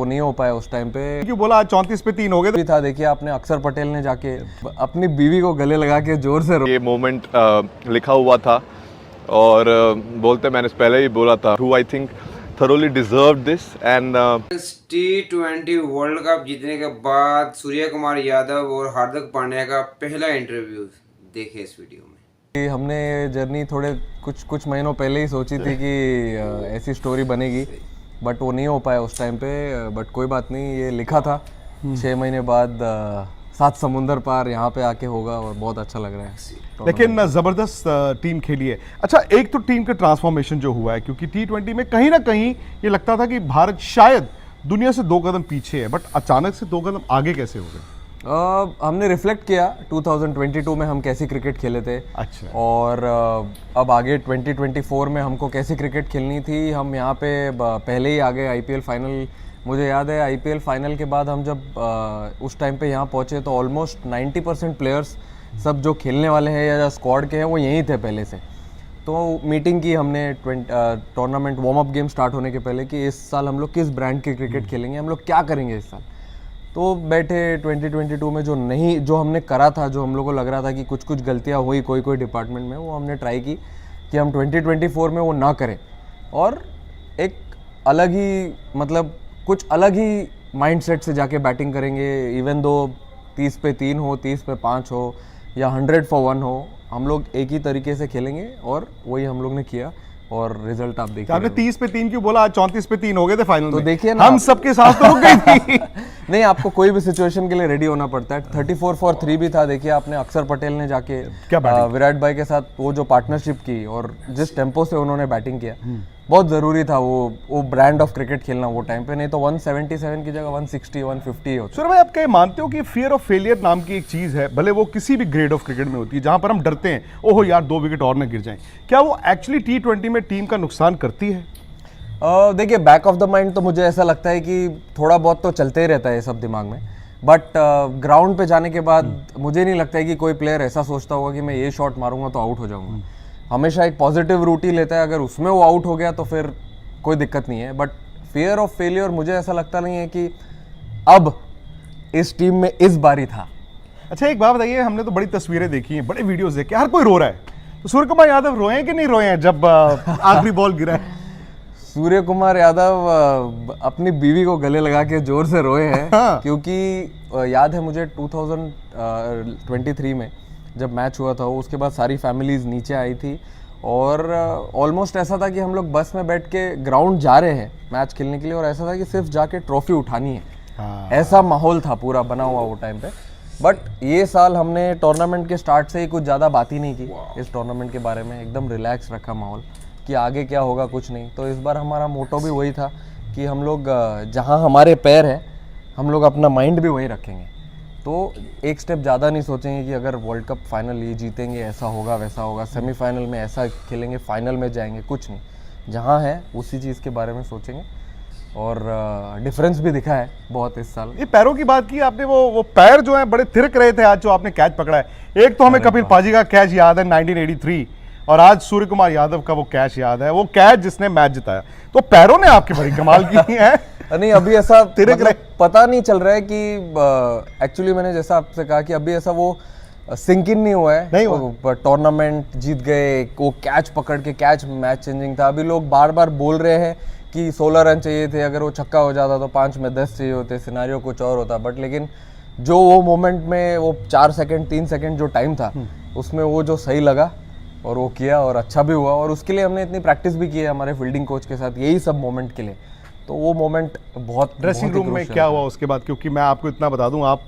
वो नहीं हो पाया उस टाइम पे। क्यों बोला आज 34 पे 3 हो गए भी था, देखिए आपने अक्षर पटेल ने जाके अपनी बीवी को गले लगा के जोर से ये मोमेंट लिखा हुआ था और बोलते मैंने पहले ही बोला था who I think thoroughly deserved this and T20 world cup जीतने के बाद सूर्य कुमार यादव और हार्दिक पांड्या का पहला इंटरव्यू देखे इस वीडियो में। कि हमने जर्नी थोड़े कुछ महीनों पहले ही सोची थी कि ऐसी स्टोरी बनेगी, बट वो नहीं हो पाया उस टाइम पे। बट कोई बात नहीं, ये लिखा था 6 महीने बाद 7 समुंदर पार यहाँ पे आके होगा और बहुत अच्छा लग रहा है। लेकिन जबरदस्त टीम खेली है। अच्छा, एक तो टीम का ट्रांसफॉर्मेशन जो हुआ है, क्योंकि T20 में कहीं ना कहीं ये लगता था कि भारत शायद दुनिया से 2 कदम पीछे है, बट अचानक से 2 कदम आगे कैसे हो गए? हमने रिफ्लेक्ट किया 2022 में हम कैसी क्रिकेट खेले थे। अच्छा। और अब आगे 2024 में हमको कैसी क्रिकेट खेलनी थी। हम यहाँ पे पहले ही आ गए IPL फाइनल। मुझे याद है IPL फाइनल के बाद हम जब उस टाइम पे यहाँ पहुँचे तो ऑलमोस्ट 90% प्लेयर्स सब जो खेलने वाले हैं या स्क्वाड के हैं वो यहीं थे पहले से। तो मीटिंग की हमने tournament warm up game start होने के पहले कि इस साल हम लोग किस ब्रांड की क्रिकेट खेलेंगे, हम लोग क्या करेंगे इस साल। तो बैठे 2022 में जो हमने करा था, जो हम लोग को लग रहा था कि कुछ गलतियाँ हुई कोई डिपार्टमेंट में, वो हमने ट्राई की कि हम 2024 में वो ना करें और एक अलग ही मतलब कुछ अलग ही माइंडसेट से जाके बैटिंग करेंगे। इवन दो 30 पे 3 हो, 30 पे 5 हो या 100 for 1 हो, हम लोग एक ही तरीके से खेलेंगे और वही हम लोग ने किया और रिजल्ट आप देखिए। आपने 30 पे 3 क्यों बोला? आज 34 पे 3 हो गए थे फाइनल तो में। देखिए ना, हम सबके साथ तो रुक गई थी। नहीं, आपको कोई भी सिचुएशन के लिए रेडी होना पड़ता है। 34 for 3 भी था। देखिए आपने अक्षर पटेल ने जाके विराट भाई के साथ वो जो पार्टनरशिप की और जिस टेम्पो से उन्होंने बैटिंग किया, बहुत ज़रूरी था वो ब्रांड ऑफ क्रिकेट खेलना वो टाइम पे। नहीं तो 177 की जगह 160 150 होता। सूर्य भाई, आप क्या मानते हो कि फियर ऑफ फेलियर नाम की एक चीज है, भले वो किसी भी ग्रेड ऑफ क्रिकेट में होती है, जहां पर हम डरते हैं ओहो यार 2 विकेट और न गिर जाएं, क्या वो एक्चुअली T20 में टीम का नुकसान करती है? देखिए, बैक ऑफ द माइंड तो मुझे ऐसा लगता है कि थोड़ा बहुत तो चलते ही रहता है ये सब दिमाग में, बट ग्राउंड पे जाने के बाद मुझे नहीं लगता है कि कोई प्लेयर ऐसा सोचता होगा कि मैं ये शॉट मारूंगा तो आउट हो जाऊंगा। हमेशा एक पॉजिटिव रूट ही लेता है। अगर उसमें वो आउट हो गया तो फिर कोई दिक्कत नहीं है। बट फियर ऑफ फेलियर मुझे ऐसा लगता नहीं है कि अब इस टीम में इस बारी था। अच्छा, एक बात बताइए, हमने तो बड़ी तस्वीरें देखी हैं, बड़े वीडियोस देखे, हर कोई रो रहा है, तो सूर्य कुमार यादव रोए हैं कि नहीं रोए हैं जब आखिरी बॉल गिरा है? सूर्य कुमार यादव अपनी बीवी को गले लगा के जोर से रोए हैं। हाँ। क्योंकि याद है मुझे 2023 में जब मैच हुआ था, उसके बाद सारी फैमिलीज नीचे आई थी और ऑलमोस्ट ऐसा था कि हम लोग बस में बैठ के ग्राउंड जा रहे हैं मैच खेलने के लिए और ऐसा था कि सिर्फ जाके ट्रॉफी उठानी है। हाँ। ऐसा माहौल था पूरा बना हुआ वो टाइम पे। बट ये साल हमने टूर्नामेंट के स्टार्ट से ही कुछ ज़्यादा बात ही नहीं की इस टूर्नामेंट के बारे में। एकदम रिलैक्स रखा माहौल कि आगे क्या होगा कुछ नहीं। तो इस बार हमारा मोटो भी वही था कि हम लोग जहाँ हमारे पैर हैं हम लोग अपना माइंड भी वही रखेंगे। तो एक स्टेप ज़्यादा नहीं सोचेंगे कि अगर वर्ल्ड कप फाइनल ये जीतेंगे ऐसा होगा वैसा होगा, सेमीफाइनल में ऐसा खेलेंगे, फाइनल में जाएंगे, कुछ नहीं। जहाँ है उसी चीज़ के बारे में सोचेंगे और डिफरेंस भी दिखा है बहुत इस साल। ये पैरों की बात की आपने, वो पैर जो है बड़े थिरक रहे थे आज जो आपने कैच पकड़ा है। एक तो हमें कपिल पाजी का कैच याद है 1983 और आज सूर्य कुमार यादव का वो कैच याद है, वो कैच जिसने मैच जिताया। तो पैरों ने आपकी बड़ी कमाल की है। नहीं, अभी ऐसा मतलब पता नहीं चल रहा है कि एक्चुअली मैंने जैसा आपसे कहा कि अभी ऐसा वो सिंक इन नहीं हुआ है। नहीं हुआ। टूर्नामेंट जीत गए, वो कैच पकड़ के कैच मैच चेंजिंग था। अभी लोग बार बार बोल रहे हैं कि 16 रन चाहिए थे, अगर वो छक्का हो जाता तो 5 में 10 चाहिए होते, सिनारियो कुछ और होता। बट लेकिन जो वो मोमेंट में वो 4 सेकंड 3 सेकंड जो टाइम था उसमें वो जो सही लगा और वो किया और अच्छा भी हुआ। और उसके लिए हमने इतनी प्रैक्टिस भी की है हमारे फील्डिंग कोच के साथ, यही सब मोमेंट के लिए। तो वो मोमेंट बहुत ड्रेसिंग रूम में क्या हुआ उसके बाद? क्योंकि मैं आपको इतना बता दूं, आप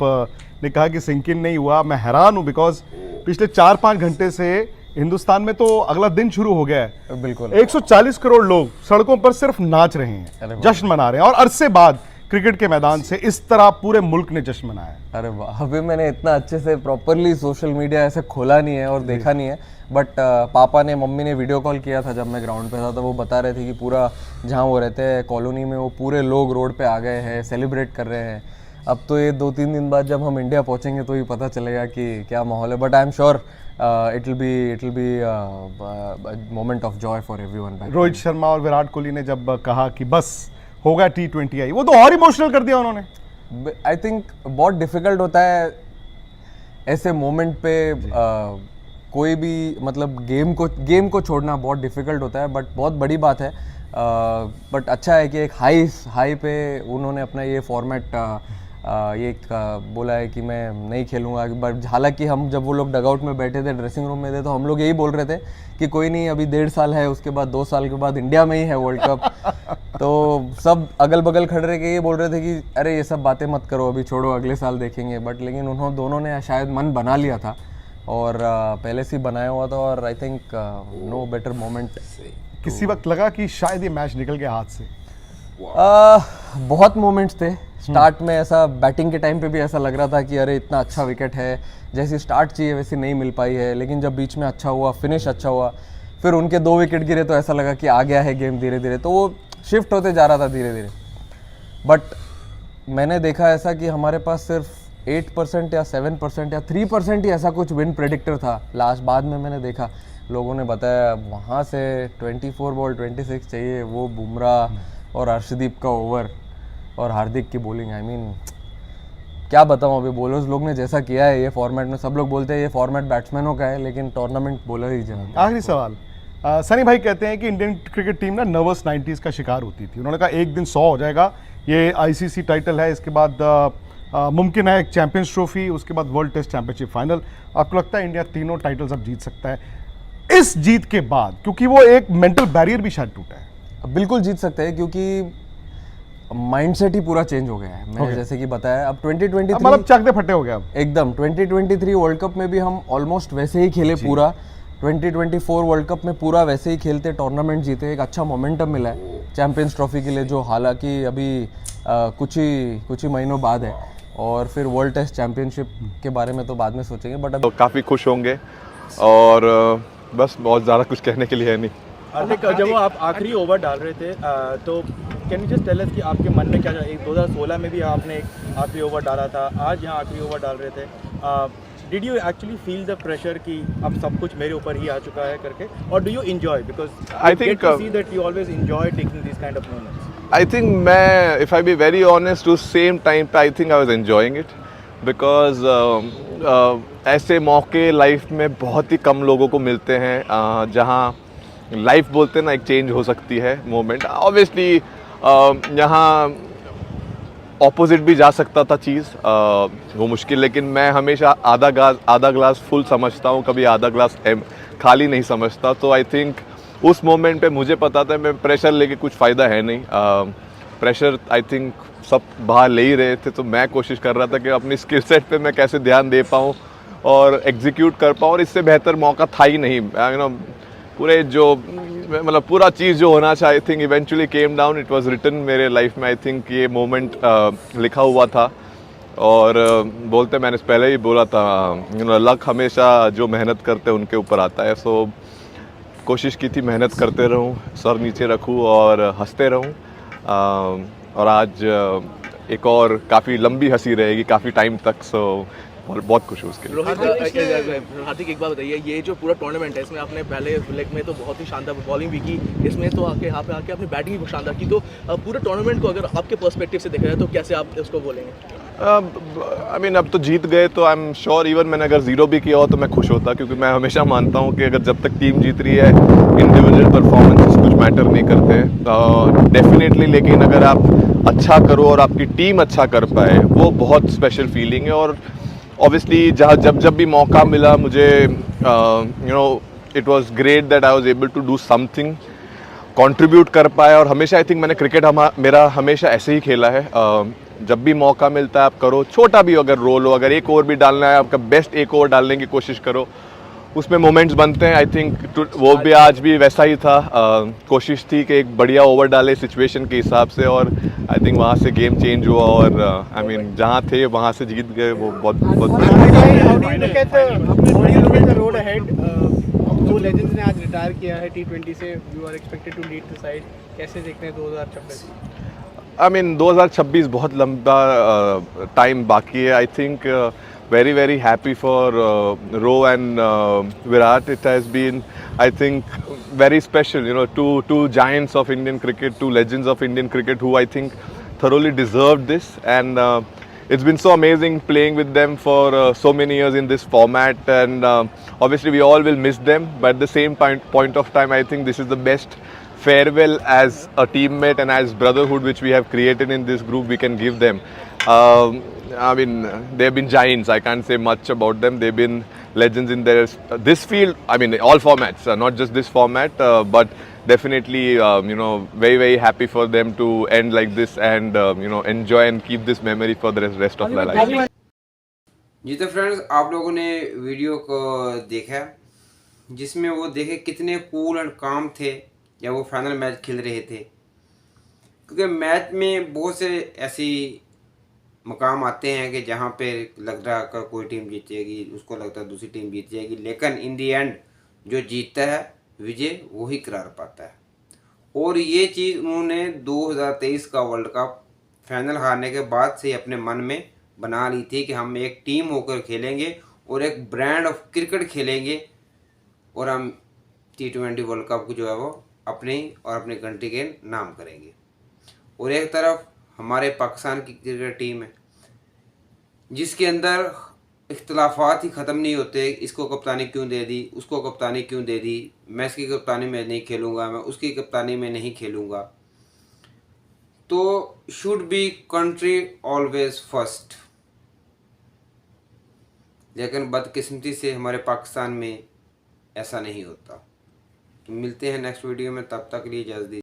ने कहा कि सिंक इन नहीं हुआ। मैं हैरान हूं बिकॉज पिछले 4-5 घंटे से हिंदुस्तान में तो अगला दिन शुरू हो गया है। बिल्कुल 140 करोड़ लोग सड़कों पर सिर्फ नाच रहे हैं, जश्न मना रहे हैं और अरसे बाद क्रिकेट के मैदान से इस तरह पूरे मुल्क ने जश्न मनाया। अरे वाह, अभी मैंने इतना अच्छे से प्रॉपरली सोशल मीडिया ऐसे खोला नहीं है और देखा नहीं है। बट पापा ने मम्मी ने वीडियो कॉल किया था जब मैं ग्राउंड पे था, तो वो बता रहे थे कि पूरा जहाँ वो रहते हैं कॉलोनी में वो पूरे लोग रोड पे आ गए हैं, सेलिब्रेट कर रहे हैं। अब तो ये 2-3 दिन बाद जब हम इंडिया पहुँचेंगे तो ही पता चलेगा कि क्या माहौल है। But I am sure it will be moment of Joy for everyone. Rohit Sharma और विराट कोहली ने जब कहा कि बस होगा T20 आई, वो तो और इमोशनल कर दिया उन्होंने। आई थिंक बहुत डिफिकल्ट होता है ऐसे मोमेंट पे कोई भी मतलब गेम को छोड़ना बहुत डिफिकल्ट होता है, बट बहुत बड़ी बात है। बट अच्छा है कि एक हाई पे उन्होंने अपना ये फॉर्मेट बोला है कि मैं नहीं खेलूंगा। बट हालांकि हम जब वो लोग डगआउट में बैठे थे, ड्रेसिंग रूम में थे, तो हम लोग यही बोल रहे थे कि कोई नहीं, अभी 1.5 साल है, उसके बाद 2 साल के बाद इंडिया में ही है वर्ल्ड कप। तो सब अगल बगल खड़े रह के ये बोल रहे थे कि अरे ये सब बातें मत करो, अभी छोड़ो, अगले साल देखेंगे। बट लेकिन उन्होंने दोनों ने शायद मन बना लिया था और पहले से ही बनाया हुआ था, और I think no better moment. किसी वक्त लगा कि शायद ये मैच निकल गया हाथ से? बहुत मोमेंट्स थे स्टार्ट में, ऐसा बैटिंग के टाइम पे भी ऐसा लग रहा था कि अरे इतना अच्छा विकेट है, जैसी स्टार्ट चाहिए वैसी नहीं मिल पाई है। लेकिन जब बीच में अच्छा हुआ, फिनिश अच्छा हुआ, फिर उनके 2 विकेट गिरे तो ऐसा लगा कि आ गया है गेम धीरे धीरे, तो वो शिफ्ट होते जा रहा था धीरे धीरे। बट मैंने देखा ऐसा कि हमारे पास सिर्फ 8% या 7% या 3% ही ऐसा कुछ विन प्रेडिक्टर था लास्ट। बाद में मैंने देखा लोगों ने बताया वहाँ से 24 बॉल 26 चाहिए, वो बुमराह और अर्शदीप का ओवर और हार्दिक की बॉलिंग। आई मीन क्या बताऊँ, अभी बॉलर्स लोग ने जैसा किया है ये फॉर्मेट में, सब लोग बोलते हैं ये फॉर्मेट बैट्समैनों का है, लेकिन टूर्नामेंट बॉलर ही जानते हैं। आखिरी सवाल, सनी भाई कहते हैं कि इंडियन क्रिकेट टीम ना नर्वस 90s का शिकार होती थी। उन्होंने कहा एक दिन 100 हो जाएगा, ये आईसीसी टाइटल है, इसके बाद मुमकिन है एक चैंपियंस ट्रॉफी, उसके बाद वर्ल्ड टेस्ट चैंपियनशिप फाइनल। आपको लगता है इंडिया तीनों टाइटल्स अब जीत सकता है इस जीत के बाद? क्योंकि वो एक मेंटल बैरियर भी शायद टूटा है। बिल्कुल जीत सकते हैं, क्योंकि माइंडसेट ही पूरा चेंज हो गया है। मैंने जैसे कि बताया, अब 2023 मतलब चकदे फटे हो गया अब एकदम। 2023 वर्ल्ड कप में भी हम ऑलमोस्ट वैसे ही खेले पूरा, 2024 वर्ल्ड कप में पूरा वैसे ही खेलते, टूर्नामेंट जीते, एक अच्छा मोमेंटम मिला है चैंपियंस ट्रॉफी के लिए, जो हालांकि अभी कुछ ही महीनों बाद है, और फिर वर्ल्ड टेस्ट चैंपियनशिप के बारे में तो बाद में सोचेंगे। बट अब तो काफ़ी खुश होंगे और बस बहुत ज़्यादा कुछ कहने के लिए है नहीं। हार्दिक, जब वो आप आखिरी ओवर डाल रहे थे तो can you just tell us कि आपके मन में क्या, 2016 में भी आपने एक आखिरी ओवर डाला था, आज यहाँ आखिरी ओवर डाल रहे थे, did you actually feel the pressure कि अब सब कुछ मेरे ऊपर ही आ चुका है करके, और do you enjoy, because I think see that you always enjoy taking this kind of moments? I think मैं, if I be very honest, उस सेम टाइम पे I think I was enjoying it, because ऐसे मौके life में बहुत ही कम लोगों को मिलते हैं जहाँ लाइफ बोलते हैं ना एक चेंज हो सकती है मोमेंट। ऑब्वियसली यहाँ ऑपोजिट भी जा सकता था चीज़, वो मुश्किल, लेकिन मैं हमेशा आधा ग्लास फुल समझता हूँ, कभी आधा ग्लास खाली नहीं समझता। तो आई थिंक उस मोमेंट पे मुझे पता था मैं प्रेशर लेके कुछ फ़ायदा है नहीं। प्रेशर आई थिंक सब बाहर ले ही रहे थे, तो मैं कोशिश कर रहा था कि अपनी स्किल सेट पे मैं कैसे ध्यान दे पाऊँ और एग्जीक्यूट कर पाऊँ, और इससे बेहतर मौका था ही नहीं। यू नो पूरे जो मतलब पूरा चीज़ जो होना चाहिए, I think eventually came down, it was written मेरे लाइफ में। आई थिंक ये मोमेंट लिखा हुआ था, और बोलते मैंने पहले ही बोला था, यू नो लक हमेशा जो मेहनत करते हैं उनके ऊपर आता है। सो कोशिश की थी मेहनत करते रहूं, सर नीचे रखूं और हंसते रहूं, और आज एक और काफ़ी लंबी हंसी रहेगी काफ़ी टाइम तक। सो और बहुत खुश हूँ उसके लिए। हार्दिक, एक बात बताइए, ये जो पूरा टूर्नामेंट है इसमें आपने पहले लेग में तो बहुत ही शानदार बॉलिंग भी की, इसमें तो आके यहाँ पे आके आपने बैटिंग भी शानदार की, तो पूरे टूर्नामेंट को अगर आपके पर्सपेक्टिव से देखा जाए तो कैसे आप उसको बोलेंगे? आई मीन अब तो जीत गए, तो आई एम श्योर इवन मैंने अगर 0 भी किया हो तो मैं खुश होता, क्योंकि मैं हमेशा मानता हूँ कि अगर जब तक टीम जीत रही है इंडिविजुअल परफॉर्मेंसेस कुछ मैटर नहीं करते डेफिनेटली। लेकिन अगर आप अच्छा करो और आपकी टीम अच्छा कर पाए, वो बहुत स्पेशल फीलिंग है। और ऑब्वियसली जब भी मौका मिला मुझे, you know it was great that I was able to do something, contribute कर पाया। और हमेशा आई थिंक मैंने क्रिकेट मेरा हमेशा ऐसे ही खेला है, जब भी मौका मिलता है आप करो, छोटा भी अगर रोल हो, अगर एक ओवर भी डालना है आपका बेस्ट एक ओवर डालने की कोशिश करो, उसमें मोमेंट्स बनते हैं। आई थिंक वो भी आज भी वैसा ही था, कोशिश थी कि एक बढ़िया ओवर डाले सिचुएशन के हिसाब से, और आई थिंक वहाँ से गेम चेंज हुआ, और आई मीन जहाँ थे वहाँ से जीत गए, वो बहुत दो लेजेंड्स ने आज रिटायर किया है T20 से, you are expected to lead the side, कैसे देखते हैं 2026? आई मीन 2026 बहुत लंबा टाइम बाकी है। I think very very happy for Row and Virat. It has been, I think, very special. You know, two giants of Indian cricket, two legends of Indian cricket, who I think thoroughly deserved this. And it's been so amazing playing with them for so many years in this format. And obviously, we all will miss them. But at the same point of time, I think this is the best farewell as a teammate and as brotherhood which we have created in this group we can give them. I mean, they've been giants. I can't say much about them. They've been legends in this field. I mean, all formats, not just this format, but definitely, very very happy for them to end like this and enjoy and keep this memory for the rest of their life. जी तो friends, आप लोगों ने video को देखा जिसमें वो देखे कितने कूल एंड काम थे जब वो फाइनल मैच खेल रहे थे, क्योंकि मैच में बहुत से ऐसी मकाम आते हैं कि जहाँ पे लग रहा है कोई टीम जीतेगी, उसको लगता है दूसरी टीम जीत जाएगी, लेकिन इन दी एंड जो जीतता है विजय वही करार पाता है। और ये चीज़ उन्होंने 2023 का वर्ल्ड कप फाइनल हारने के बाद से अपने मन में बना ली थी कि हम एक टीम होकर खेलेंगे और एक ब्रांड ऑफ क्रिकेट खेलेंगे और हम T20 वर्ल्ड कप को जो है वो अपने और अपनी कंट्री के नाम करेंगे। और एक तरफ हमारे पाकिस्तान की क्रिकेट टीम है जिसके अंदर इख्तलाफात ही ख़त्म नहीं होते, इसको कप्तानी क्यों दे दी, उसको कप्तानी क्यों दे दी, मैं इसकी कप्तानी में नहीं खेलूँगा, मैं उसकी कप्तानी में नहीं खेलूँगा। तो should be country always first. लेकिन बदकिस्मती से हमारे पाकिस्तान में ऐसा नहीं होता। तो मिलते हैं नेक्स्ट वीडियो में, तब तक के लिए इजाज़त दीजिए।